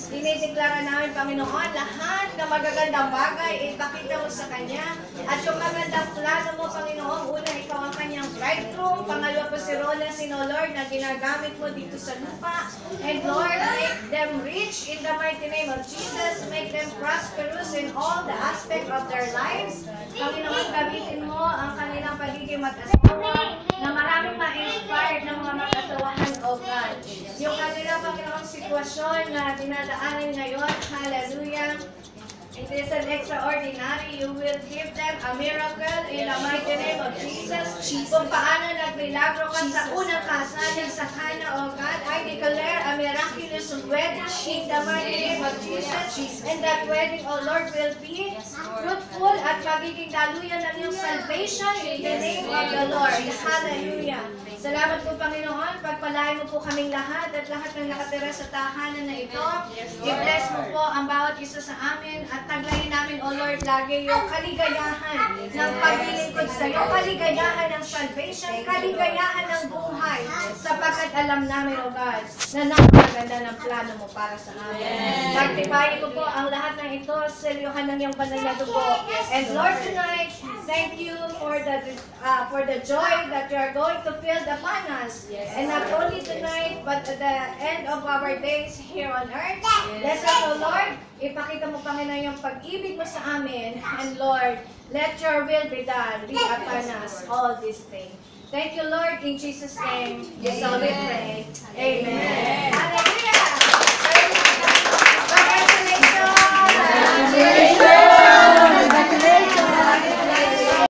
Dinideklara namin, Panginoon, lahat na magagandang bagay, ipakita mo sa Kanya. At yung magandang plano mo, Panginoon, una, ikaw ang Kanyang bridegroom. Pangalawa po si Roland, Lord, na ginagamit mo dito sa lupa. And Lord, make them rich in the mighty name of Jesus. Make them prosperous in all the aspect of their lives. Panginoon, gamitin mo ang kanilang pagiging mag-asawa na maraming ma-inspired ng mga mag-asawahan, O God. Yung kanilang, Panginoong sitwasyon na dinadaanan ngayon, hallelujah, it is an extraordinary. You will give them a miracle in the mighty name of Jesus. Kung paano nagmilagro ka sa unang kasalan sa Cana, O God, I declare a miraculous wedding in the mighty name of Jesus. And that wedding, O Lord, will be fruitful at magiging daluyan ng iyong salvation in the name of the Lord. Hallelujah. Salamat po, Panginoon. Pagpalain mo po kaming lahat at lahat ng nakatira sa tahanan na ito. I-bless mo po ang bawat isa sa amin at taglayin namin, O Lord, lagi yung kaligayahan ng paglilingkod sa iyo, kaligayahan ng salvation, kaligayahan ng buhay, sapagkat alam namin, O God, na napakaganda ng plano mo para sa amin. Pagtibayin mo po ang lahat ng ito sa liyuhan ng iyong banal na dugo. And Lord, tonight, thank you for the joy that you are going to fill upon us. And not only tonight, but at the end of our days here on earth. Bless us, O Lord. Ipakita mo, Panginoon, yung pag-ibig mo sa amin. And Lord, let your will be done. Be upon us all this day. Thank you, Lord. In Jesus' name, we so we pray. Amen. Hallelujah.